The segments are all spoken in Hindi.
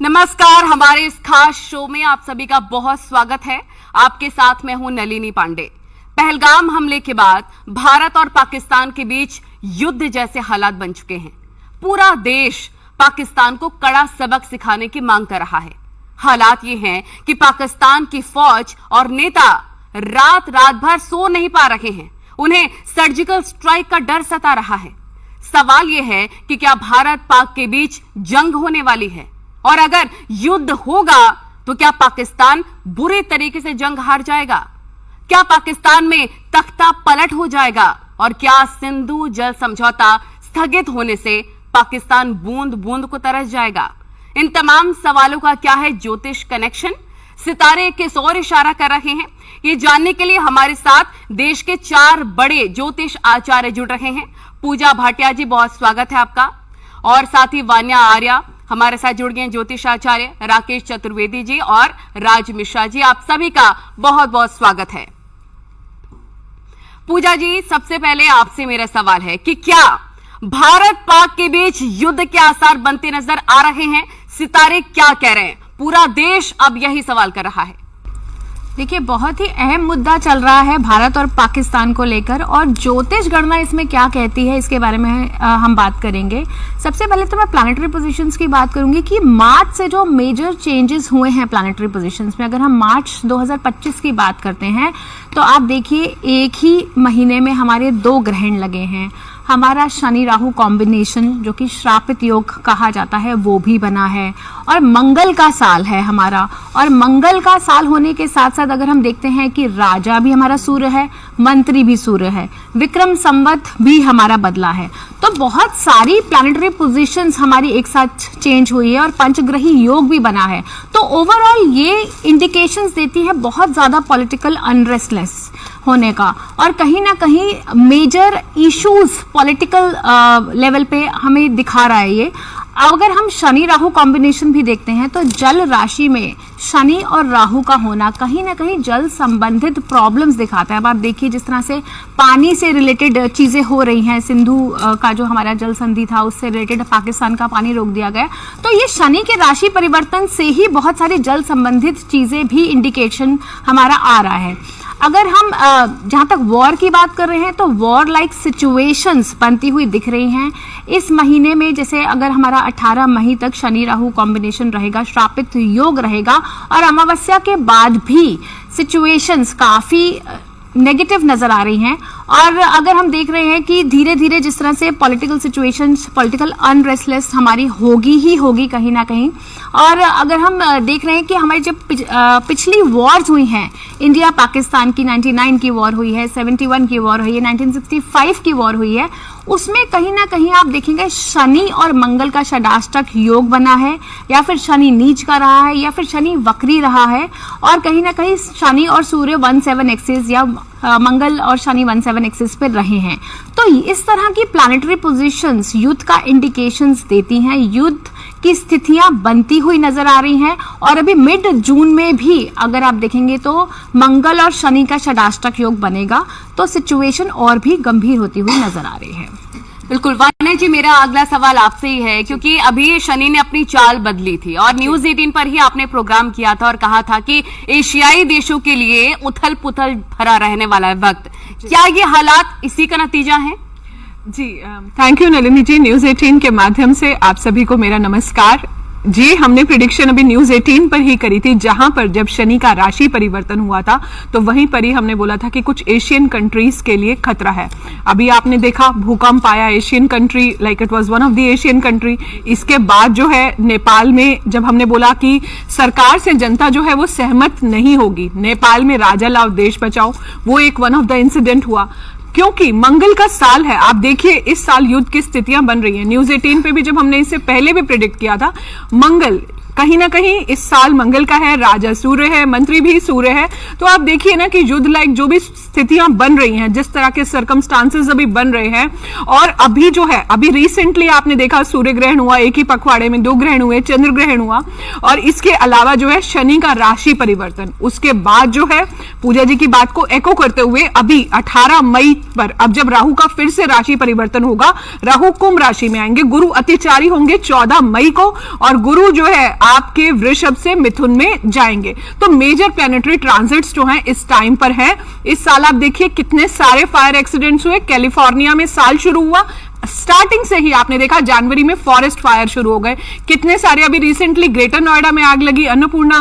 नमस्कार, हमारे इस खास शो में आप सभी का बहुत स्वागत है। आपके साथ मैं हूं नलिनी पांडे। पहलगाम हमले के बाद भारत और पाकिस्तान के बीच युद्ध जैसे हालात बन चुके हैं। पूरा देश पाकिस्तान को कड़ा सबक सिखाने की मांग कर रहा है। हालात ये हैं कि पाकिस्तान की फौज और नेता रात रात भर सो नहीं पा रहे हैं। उन्हें सर्जिकल स्ट्राइक का डर सता रहा है। सवाल यह है कि क्या भारत पाक के बीच जंग होने वाली है, और अगर युद्ध होगा तो क्या पाकिस्तान बुरे तरीके से जंग हार जाएगा? क्या पाकिस्तान में तख्ता पलट हो जाएगा? और क्या सिंधु जल समझौता स्थगित होने से पाकिस्तान बूंद बूंद को तरस जाएगा? इन तमाम सवालों का क्या है ज्योतिष कनेक्शन? सितारे किस ओर इशारा कर रहे हैं? ये जानने के लिए हमारे साथ देश के 4 बड़े ज्योतिष आचार्य जुड़ रहे हैं। पूजा भाटिया जी, बहुत स्वागत है आपका। और साथ ही वान्या आर्या हमारे साथ जुड़ गए, ज्योतिष आचार्य राकेश चतुर्वेदी जी और राज मिश्रा जी, आप सभी का बहुत बहुत स्वागत है। पूजा जी, सबसे पहले आपसे मेरा सवाल है कि क्या भारत पाक के बीच युद्ध के आसार बनते नजर आ रहे हैं? सितारे क्या कह रहे हैं? पूरा देश अब यही सवाल कर रहा है। देखिए, बहुत ही अहम मुद्दा चल रहा है भारत और पाकिस्तान को लेकर, और ज्योतिष गणना इसमें क्या कहती है इसके बारे में हम बात करेंगे। सबसे पहले तो मैं प्लैनेटरी पोजीशंस की बात करूंगी कि मार्च से जो मेजर चेंजेस हुए हैं प्लैनेटरी पोजीशंस में। अगर हम मार्च 2025 की बात करते हैं तो आप देखिए, एक ही महीने में हमारे 2 ग्रहण लगे हैं। हमारा शनि राहु कॉम्बिनेशन, जो कि श्रापित योग कहा जाता है, वो भी बना है। और मंगल का साल है हमारा, और मंगल का साल होने के साथ साथ अगर हम देखते हैं कि राजा भी हमारा सूर्य है, मंत्री भी सूर्य है, विक्रम संवत भी हमारा बदला है। तो बहुत सारी प्लैनेटरी पोजीशंस हमारी एक साथ चेंज हुई है और पंचग्रही योग भी बना है। तो ओवरऑल ये इंडिकेशंस देती है बहुत ज्यादा पॉलिटिकल अनरेस्टलेस होने का, और कहीं ना कहीं मेजर इश्यूज पॉलिटिकल लेवल पे हमें दिखा रहा है ये। अगर हम शनि राहु कॉम्बिनेशन भी देखते हैं तो जल राशि में शनि और राहु का होना कहीं ना कहीं जल संबंधित प्रॉब्लम्स दिखाता है। अब आप देखिए, जिस तरह से पानी से रिलेटेड चीजें हो रही हैं, सिंधु का जो हमारा जल संधि था उससे रिलेटेड पाकिस्तान का पानी रोक दिया गया, तो ये शनि के राशि परिवर्तन से ही बहुत सारी जल संबंधित चीजें भी इंडिकेशन हमारा आ रहा है। अगर हम जहां तक वॉर की बात कर रहे हैं तो वॉर लाइक सिचुएशंस बनती हुई दिख रही हैं इस महीने में। जैसे अगर हमारा 18 मई तक शनि राहु कॉम्बिनेशन रहेगा, श्रापित योग रहेगा, और अमावस्या के बाद भी सिचुएशंस काफी नेगेटिव नजर आ रही हैं। और अगर हम देख रहे हैं कि धीरे धीरे जिस तरह से पॉलिटिकल सिचुएशंस, पॉलिटिकल अनरेस्टलेस हमारी होगी ही होगी कहीं ना कहीं। और अगर हम देख रहे हैं कि हमारी जब पिछली वॉर्स हुई हैं, इंडिया पाकिस्तान की 99 की वॉर हुई है, 71 की वॉर हुई है, 1965 की वॉर हुई है, उसमें कहीं ना कहीं आप देखेंगे शनि और मंगल का षडाष्टक योग बना है, या फिर शनि नीच का रहा है, या फिर शनि वक्री रहा है, और कहीं ना कहीं शनि और सूर्य 17 एक्सिस या मंगल और शनि 17 एक्सिस पे रहे हैं। तो इस तरह की प्लैनेटरी पोजीशंस युद्ध का इंडिकेशंस देती हैं। युद्ध की स्थितियां बनती हुई नजर आ रही हैं, और अभी मिड जून में भी अगर आप देखेंगे तो मंगल और शनि का षडाष्टक योग बनेगा, तो सिचुएशन और भी गंभीर होती हुई नजर आ रही है। बिल्कुल वान्या जी, मेरा अगला सवाल आपसे ही है, क्योंकि अभी शनि ने अपनी चाल बदली थी और न्यूज 18 पर ही आपने प्रोग्राम किया था और कहा था कि एशियाई देशों के लिए उथल पुथल भरा रहने वाला है वक्त। क्या ये हालात इसी का नतीजा है? जी, thank you Nalini ji. News 18 के माध्यम से आप सभी को मेरा नमस्कार जी। हमने प्रिडिक्शन अभी न्यूज 18 पर ही करी थी, जहां पर जब शनि का राशि परिवर्तन हुआ था तो वहीं पर ही हमने बोला था कि कुछ एशियन कंट्रीज के लिए खतरा है। अभी आपने देखा भूकंप आया, Asian country like it was one of the Asian country. इसके बाद जो है नेपाल में जब हमने बोला कि सरकार से जनता जो है वो सहमत नहीं होगी, नेपाल में राजा लाओ देश बचाओ, वो एक वन ऑफ द इंसिडेंट हुआ। क्योंकि मंगल का साल है, आप देखिए इस साल युद्ध की स्थितियां बन रही हैं। न्यूज 18 पे भी जब हमने इससे पहले भी प्रेडिक्ट किया था, मंगल कहीं ना कहीं इस साल मंगल का है, राजा सूर्य है, मंत्री भी सूर्य है। तो आप देखिए ना कि युद्ध लाइक जो भी स्थितियां बन रही हैं, जिस तरह के सर्कमस्टांसेस अभी बन रहे हैं, और अभी जो है अभी रिसेंटली आपने देखा सूर्य ग्रहण हुआ, एक ही पखवाड़े में 2 ग्रहण हुए, चंद्र ग्रहण हुआ, और इसके अलावा जो है शनि का राशि परिवर्तन। उसके बाद जो है पूजा जी की बात को एको करते हुए अभी 18 मई पर अब जब राहु का फिर से राशि परिवर्तन होगा, राहु कुंभ राशि में आएंगे, गुरु अतिचारी होंगे 14 मई को, और गुरु जो है आपके वृषभ से मिथुन में जाएंगे। तो मेजर प्लैनेटरी ट्रांजिट्स जो हैं इस टाइम पर है। इस साल आप देखिए कितने सारे फायर एक्सीडेंट्स हुए। कैलिफोर्निया में साल शुरू हुआ, स्टार्टिंग से ही आपने देखा जनवरी में फॉरेस्ट फायर शुरू हो गए, कितने सारे अभी रिसेंटली ग्रेटर नोएडा में आग लगी, अन्नपूर्णा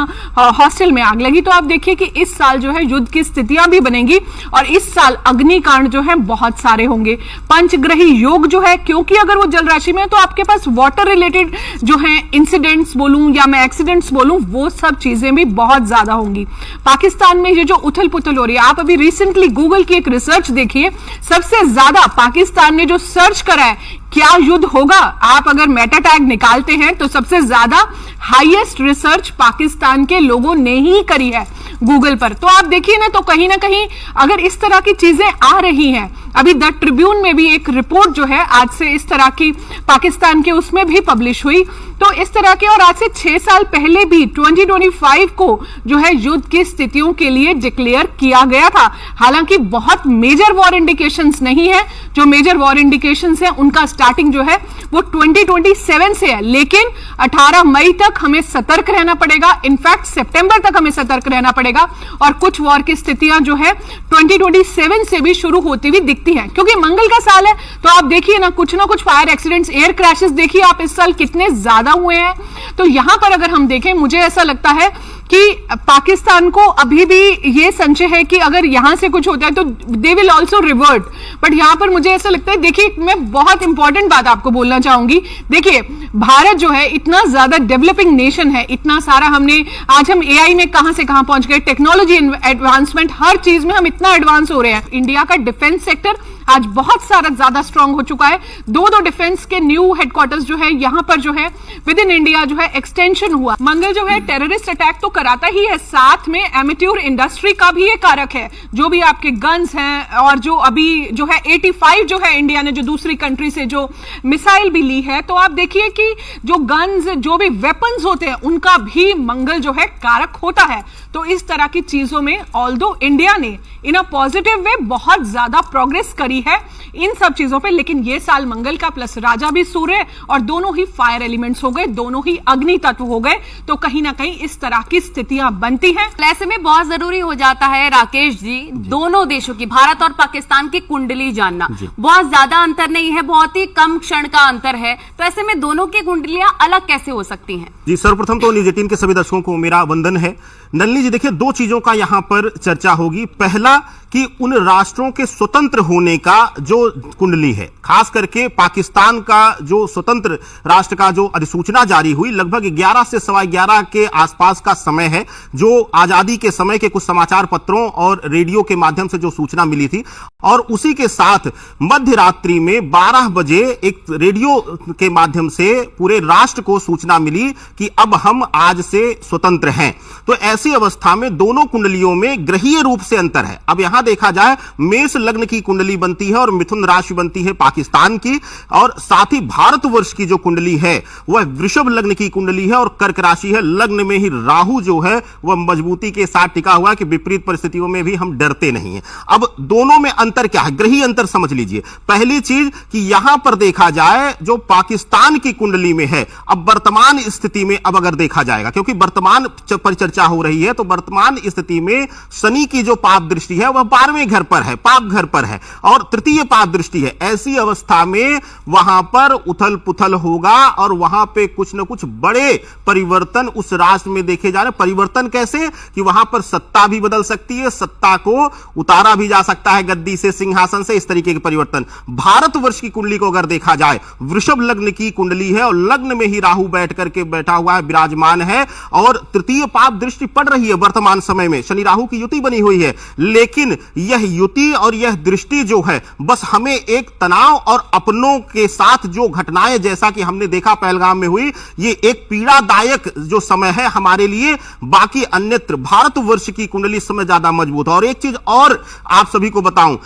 हॉस्टल में आग लगी। तो आप देखिए कि इस साल जो है युद्ध की स्थितियां भी बनेंगी और इस साल अग्निकांड जो है बहुत सारे होंगे। पंचग्रही योग जो है, क्योंकि अगर वो जल राशि में है तो आपके पास वाटर रिलेटेड जो है इंसिडेंट्स बोलूं या मैं एक्सीडेंट्स बोलूं, वो सब चीजें भी बहुत ज्यादा होंगी। पाकिस्तान में ये जो उथल पुथल हो रही है, आप अभी रिसेंटली गूगल की एक रिसर्च देखिए, सबसे ज्यादा पाकिस्तान ने जो सर्च करा है क्या युद्ध होगा, आप अगर मेटा टैग निकालते हैं तो सबसे ज्यादा हाईएस्ट रिसर्च पाकिस्तान के लोगों ने ही करी है गूगल पर। तो आप देखिए ना, तो कहीं ना कहीं अगर इस तरह की चीजें आ रही हैं, अभी द ट्रिब्यून में भी एक रिपोर्ट जो है आज से इस तरह की पाकिस्तान के उसमें भी पब्लिश हुई, तो इस तरह के, और आज से 6 साल पहले भी 2025 को जो है युद्ध की स्थितियों के लिए डिक्लेयर किया गया था। हालांकि बहुत मेजर वॉर इंडिकेशंस नहीं है, जो मेजर वॉर इंडिकेशंस है उनका स्टार्टिंग जो है वो 2027 से है, लेकिन 18 मई तक हमें सतर्क रहना पड़ेगा, इनफैक्ट सितंबर तक हमें सतर्क रहना पड़ेगा। और कुछ वॉर की स्थितियां जो है 2027 से भी शुरू होती हुई दिखती हैं, क्योंकि मंगल का साल है। तो आप देखिए ना कुछ फायर एक्सीडेंट्स, एयर क्रैशेस देखिए आप इस साल कितने ज्यादा हुए हैं। तो यहां पर अगर हम देखें, मुझे ऐसा लगता है कि पाकिस्तान को अभी भी ये संशय है कि अगर यहां से कुछ होता है तो they will also revert, but यहां पर मुझे ऐसा लगता है, देखिए मैं बहुत इंपॉर्टेंट बात आपको बोलना चाहूंगी। देखिए भारत जो है इतना ज्यादा डेवलपिंग नेशन है, इतना सारा हमने, आज हम एआई में कहां से कहां पहुंच गए, टेक्नोलॉजी एडवांसमेंट, हर चीज में हम इतना एडवांस हो रहे हैं। इंडिया का डिफेंस सेक्टर आज बहुत सारा ज्यादा स्ट्रांग हो चुका है। दो डिफेंस के न्यू हेडक्वार्टर्स जो है यहां पर जो है विद इन इंडिया जो है एक्सटेंशन हुआ। मंगल जो है टेररिस्ट अटैक तो कराता ही है, साथ में एमेट्योर इंडस्ट्री का भी ये कारक है। जो भी आपके गन्स हैं और जो अभी जो है 85 जो है इंडिया ने जो दूसरी कंट्री से जो मिसाइल भी ली है, तो आप देखिए कि जो गन्स, जो भी वेपन्स होते हैं उनका भी मंगल जो है कारक होता है। तो इस तरह की चीजों में ऑल्दो इंडिया ने इन अ पॉजिटिव वे बहुत ज्यादा प्रोग्रेस करी है इन सब चीजों पे, लेकिन ये साल मंगल का प्लस राजा भी सूर्य और दोनों ही फायर एलिमेंट्स हो गए, दोनों ही अग्नि तत्व हो गए। तो कहीं ना कहीं इस तरह की स्थितियां बनती हैं। ऐसे में बहुत जरूरी हो जाता है राकेश जी, दोनों देशों की, भारत और पाकिस्तान की कुंडली जानना। बहुत ज्यादा अंतर नहीं है, बहुत ही कम क्षण का अंतर है, तो ऐसे में दोनों की कुंडलियां अलग कैसे हो सकती हैं? जी, सर्वप्रथम तो न्यूज 18 के सभी दर्शकों को मेरा वंदन है। नलिनी जी, देखिए दो चीजों का यहां पर चर्चा होगी। पहला कि उन राष्ट्रों के स्वतंत्र होने का जो कुंडली है, खास करके पाकिस्तान का जो स्वतंत्र राष्ट्र का जो अधिसूचना जारी हुई, लगभग 11 से 11:15 के आसपास का समय है, जो आजादी के समय के कुछ समाचार पत्रों और रेडियो के माध्यम से जो सूचना मिली थी, और उसी के साथ मध्य रात्रि में 12 बजे एक रेडियो के माध्यम से पूरे राष्ट्र को सूचना मिली कि अब हम आज से स्वतंत्र हैं। तो ऐसी अवस्था में दोनों कुंडलियों में ग्रहीय रूप से अंतर है। अब यहां देखा जाए, मेष लग्न की कुंडली बनती है और मिथुन राशि बनती है पाकिस्तान की, और साथ ही भारतवर्ष की जो कुंडली है वह वृषभ लग्न की कुंडली है और कर्क राशि है। लग्न में ही राहु जो है वह मजबूती के साथ टिका हुआ है कि विपरीत परिस्थितियों में भी हम डरते नहीं है। अब दोनों में अंतर क्या है, ग्रहीय अंतर समझ लीजिए। पहली चीज कि यहां पर देखा जाए जो पाकिस्तान की कुंडली में है, अब वर्तमान स्थिति में अब अगर देखा जाएगा, क्योंकि वर्तमान पर चर्चा हो रही है, तो वर्तमान स्थिति में शनि की जो पाप दृष्टि है वह 12वें घर पर है, पाप घर पर है, और तृतीय पाप दृष्टि है। ऐसी अवस्था में वहां पर उथल पुथल होगा और वहां पे कुछ न कुछ बड़े परिवर्तन उस राष्ट्र में देखे जा रहे। परिवर्तन कैसे कि वहां पर सत्ता भी बदल सकती है, सत्ता को उतारा भी जा सकता है गद्दी से, सिंहासन से, इस तरीके के परिवर्तन। भारतवर्ष की कुंडली को अगर देखा जाए, वृषभ लग्न की कुंडली है और लग्न में ही राहु बैठ करके बैठा हुआ है, विराजमान है, और तृतीय पाप दृष्टि पड़ रही है वर्तमान समय में। शनि राहु की युति बनी हुई है, लेकिन यह युति और यह दृष्टि जो है बस हमें एक तनाव और अपनों के साथ जो घटनाएं जैसा कि हमने देखा पहलगाम में हुई, ये एक पीड़ादायक जो समय है हमारे लिए। बाकी अन्यत्र भारतवर्ष की कुंडली समय ज्यादा मजबूत है। और एक चीज और आप सभी को बताऊं,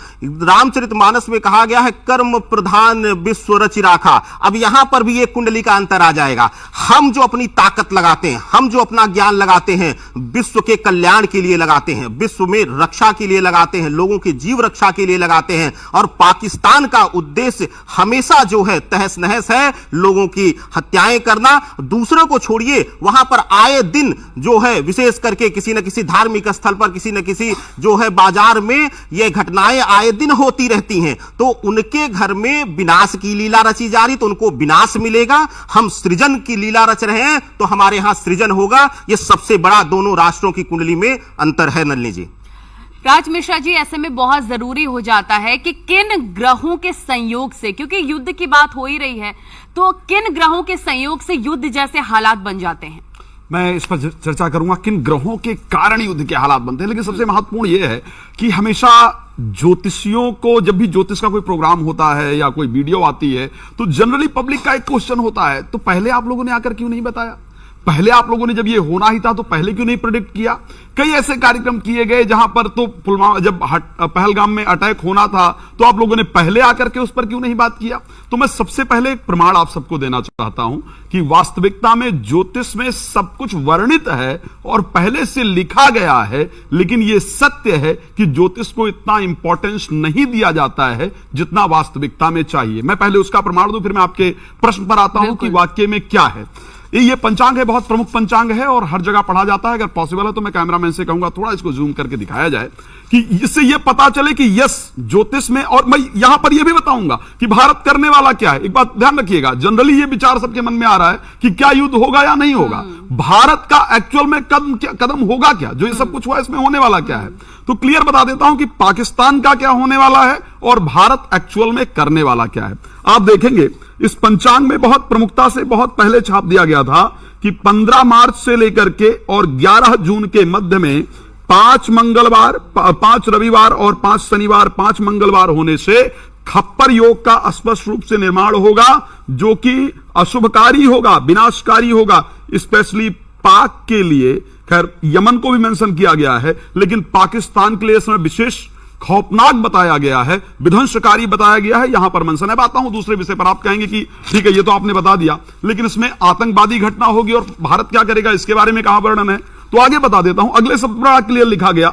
रामचरितमानस में कहा गया है कर्म प्रधान विश्व रचि राखा। अब यहां पर भी एक कुंडली का अंतर आ जाएगा। हम जो अपनी ताकत लगाते हैं, हम जो अपना ज्ञान लगाते हैं, विश्व के कल्याण के लिए लगाते हैं, विश्व में रक्षा के लिए लगाते लगाते हैं, लोगों के जीव रक्षा के लिए लगाते हैं। और पाकिस्तान का उद्देश्य हमेशा जो है तहस नहस है, लोगों की हत्याएं करना। दूसरों को छोड़िए, वहां पर आए दिन जो है विशेष करके किसी न किसी धार्मिक स्थल पर, किसी न किसी जो है बाजार में ये घटनाएं आए दिन होती रहती हैं। तो उनके घर में विनाश की लीला रची जा रही, तो उनको विनाश मिलेगा। हम सृजन की लीला रच रहे हैं तो हमारे यहां सृजन होगा। यह सबसे बड़ा दोनों राष्ट्रों की कुंडली में अंतर है नलिनी जी। राज मिश्रा जी, ऐसे में बहुत जरूरी हो जाता है कि किन ग्रहों के संयोग से, क्योंकि युद्ध की बात हो ही रही है, तो किन ग्रहों के संयोग से युद्ध जैसे हालात बन जाते हैं? मैं इस पर चर्चा करूंगा किन ग्रहों के कारण युद्ध के हालात बनते हैं। लेकिन सबसे महत्वपूर्ण यह है कि हमेशा ज्योतिषियों को, जब भी ज्योतिष का कोई प्रोग्राम होता है या कोई वीडियो आती है, तो जनरली पब्लिक का एक क्वेश्चन होता है, तो पहले आप लोगों ने आकर क्यों नहीं बताया? पहले आप लोगों ने जब ये होना ही था तो पहले क्यों नहीं प्रेडिक्ट किया? कई ऐसे कार्यक्रम किए गए जहां पर तो पुलवामा, जब पहलगाम में अटैक होना था तो आप लोगों ने पहले आकर के उस पर क्यों नहीं बात किया? तो मैं सबसे पहले एक प्रमाण आप सबको देना चाहता हूं कि वास्तविकता में ज्योतिष में सब कुछ वर्णित है और पहले से लिखा गया है। लेकिन यह सत्य है कि ज्योतिष को इतना इंपॉर्टेंस नहीं दिया जाता है जितना वास्तविकता में चाहिए। मैं पहले उसका प्रमाण दूं, फिर मैं आपके प्रश्न पर आता हूं कि वाक्य में क्या है। ये पंचांग है, बहुत प्रमुख पंचांग है और हर जगह पढ़ा जाता है। अगर पॉसिबल है तो मैं कैमरामैन से कहूंगा थोड़ा इसको जूम करके दिखाया जाए कि इससे यह पता चले कि यस, ज्योतिष में। और मैं यहां पर यह भी बताऊंगा कि भारत करने वाला क्या है। एक बात ध्यान रखिएगा, जनरली यह विचार सबके मन में आ रहा है कि क्या युद्ध होगा या नहीं होगा। भारत का एक्चुअल में कदम होगा क्या, जो ये सब कुछ हुआ इसमें होने वाला क्या है। तो क्लियर बता देता हूं कि पाकिस्तान का क्या होने वाला है और भारत एक्चुअल में करने वाला क्या है। आप देखेंगे इस पंचांग में बहुत प्रमुखता से बहुत पहले छाप दिया गया था कि 15 मार्च से लेकर के और 11 जून के मध्य में 5 मंगलवार, 5 रविवार और 5 शनिवार, 5 मंगलवार होने से खप्पर योग का स्पष्ट रूप से निर्माण होगा, जो कि अशुभकारी होगा, विनाशकारी होगा, स्पेशली पाक के लिए। खैर यमन को भी मेंशन किया गया है, लेकिन पाकिस्तान के लिए इसमें विशेष खौफनाक बताया गया है, विध्वंसकारी बताया गया है। यहां पर मेंशन है। आता हूं दूसरे विषय पर। आप कहेंगे कि ठीक है, ये तो आपने बता दिया, लेकिन इसमें आतंकवादी घटना होगी और भारत क्या करेगा, इसके बारे में कहां वर्णन है, तो आगे बता देता हूं। अगले शब्द बड़ा क्लियर लिखा गया,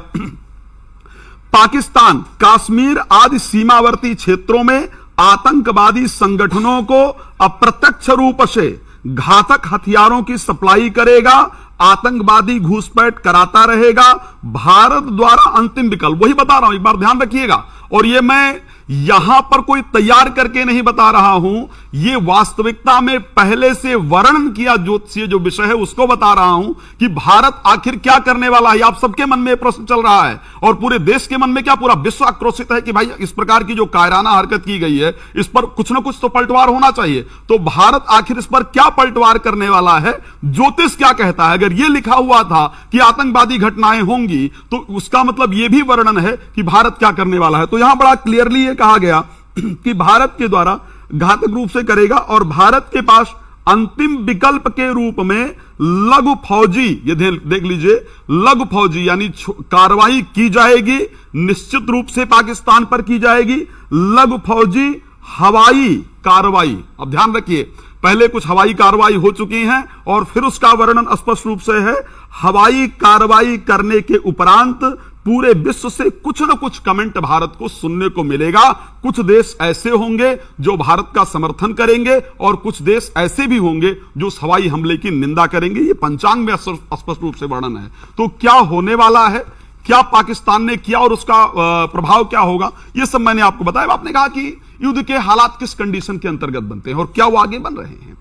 पाकिस्तान कश्मीर आदि सीमावर्ती क्षेत्रों में आतंकवादी संगठनों को अप्रत्यक्ष रूप से घातक हथियारों की सप्लाई करेगा, आतंकवादी घुसपैठ कराता रहेगा। भारत द्वारा अंतिम विकल्प, वही बता रहा हूं, एक बार ध्यान रखिएगा। और ये मैं यहां पर कोई तैयार करके नहीं बता रहा हूं, ये वास्तविकता में पहले से वर्णन किया ज्योतिषीय जो विषय है उसको बता रहा हूं कि भारत आखिर क्या करने वाला है। आप सबके मन में प्रश्न चल रहा है और पूरे देश के मन में क्या, पूरा विश्व आक्रोशित है कि भाई इस प्रकार की जो कायराना हरकत की गई है इस पर कुछ ना कुछ तो पलटवार होना चाहिए। तो भारत आखिर इस पर क्या पलटवार करने वाला है, ज्योतिष क्या कहता है। अगर यह लिखा हुआ था कि आतंकवादी घटनाएं होंगी तो उसका मतलब यह भी वर्णन है कि भारत क्या करने वाला है। तो यहां बड़ा क्लियरली यह कहा गया कि भारत के द्वारा घातक रूप से करेगा और भारत के पास अंतिम विकल्प के रूप में लघु फौजी, ये देख लीजिए, लघु फौजी यानी कार्रवाई की जाएगी, निश्चित रूप से पाकिस्तान पर की जाएगी। लघु फौजी हवाई कार्रवाई, अब ध्यान रखिए, पहले कुछ हवाई कार्रवाई हो चुकी हैं और फिर उसका वर्णन स्पष्ट रूप से है। हवाई कार्रवाई करने के उपरांत पूरे विश्व से कुछ न कुछ कमेंट भारत को सुनने को मिलेगा। कुछ देश ऐसे होंगे जो भारत का समर्थन करेंगे और कुछ देश ऐसे भी होंगे जो उस हवाई हमले की निंदा करेंगे। ये पंचांग में स्पष्ट रूप से वर्णन है। तो क्या होने वाला है, क्या पाकिस्तान ने किया और उसका प्रभाव क्या होगा, यह सब मैंने आपको बताया। आपने कहा कि युद्ध के हालात किस कंडीशन के अंतर्गत बनते हैं और क्या वो आगे बन रहे हैं।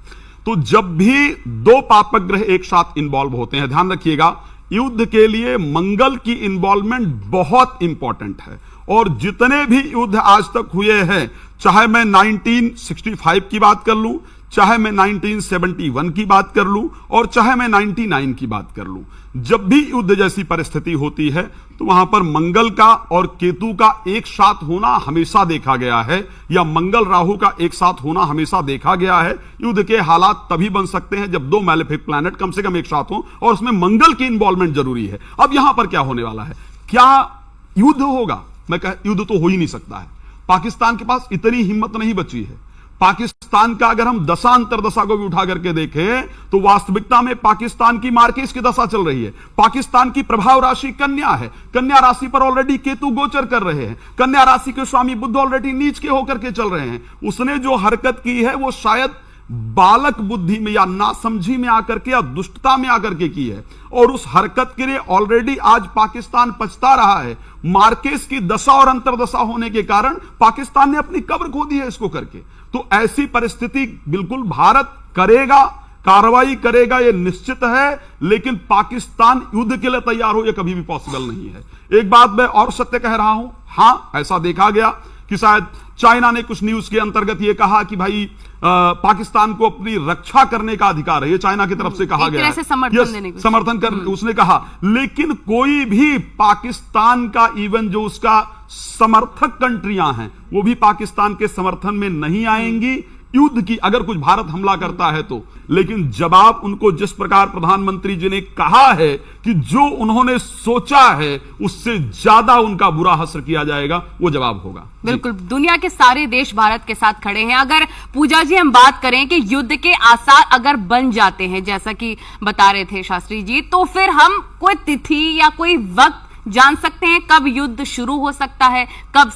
तो जब भी दो पापक ग्रह एक साथ इन्वॉल्व होते हैं, ध्यान रखिएगा, युद्ध के लिए मंगल की इन्वॉल्वमेंट बहुत इंपॉर्टेंट है। और जितने भी युद्ध आज तक हुए हैं, चाहे मैं 1965 की बात कर लूं, चाहे मैं 1971 की बात कर लूं और चाहे मैं 99 की बात कर लूं, जब भी युद्ध जैसी परिस्थिति होती है तो वहां पर मंगल का और केतु का एक साथ होना हमेशा देखा गया है, या मंगल राहु का एक साथ होना हमेशा देखा गया है। युद्ध के हालात तभी बन सकते हैं जब दो मैलेफिक प्लैनेट कम से कम एक साथ हों और उसमें मंगल की इन्वॉल्वमेंट जरूरी है। अब यहां पर क्या होने वाला है, क्या युद्ध होगा? मैं कह, युद्ध तो हो ही नहीं सकता है। पाकिस्तान के पास इतनी हिम्मत नहीं बची है। पाकिस्तान का अगर हम दशा अंतरदशा को भी उठा करके देखें तो वास्तविकता में पाकिस्तान की मार्केस की दशा चल रही है। पाकिस्तान की प्रभाव राशि कन्या है, कन्या राशि पर ऑलरेडी केतु गोचर कर रहे हैं, कन्या राशि के स्वामी बुध ऑलरेडी नीच के होकर के चल रहे हैं। उसने जो हरकत की है वो शायद बालक बुद्धि में या नासमझी में आकर के या दुष्टता में आकर के की है, और उस हरकत के लिए ऑलरेडी आज पाकिस्तान पछता रहा है। मार्केस की दशा और अंतरदशा होने के कारण पाकिस्तान ने अपनी कब्र खो दी है इसको करके। तो ऐसी परिस्थिति बिल्कुल भारत करेगा, कार्रवाई करेगा, यह निश्चित है, लेकिन पाकिस्तान युद्ध के लिए तैयार हो यह कभी भी पॉसिबल नहीं है। एक बात मैं और सत्य कह रहा हूं, हां ऐसा देखा गया कि शायद चाइना ने कुछ न्यूज के अंतर्गत यह कहा कि भाई पाकिस्तान को अपनी रक्षा करने का अधिकार है, ये चाइना की तरफ से कहा गया है, समर्थन कर उसने कहा। लेकिन कोई भी पाकिस्तान का, इवन जो उसका समर्थक कंट्रियां हैं, वो भी पाकिस्तान के समर्थन में नहीं आएंगी युद्ध की, अगर कुछ भारत हमला करता है तो। लेकिन जवाब उनको जिस प्रकार प्रधानमंत्री जी ने कहा है कि जो उन्होंने सोचा है उससे ज्यादा उनका बुरा असर किया जाएगा, वो जवाब होगा। बिल्कुल, दुनिया के सारे देश भारत के साथ खड़े हैं। अगर पूजा जी हम बात करें कि युद्ध के आसार अगर बन जाते हैं, जैसा कि बता रहे थे शास्त्री जी, तो फिर हम कोई तिथि या कोई वक्त जान सकते हैं कब युद्ध शुरू हो सकता है, कब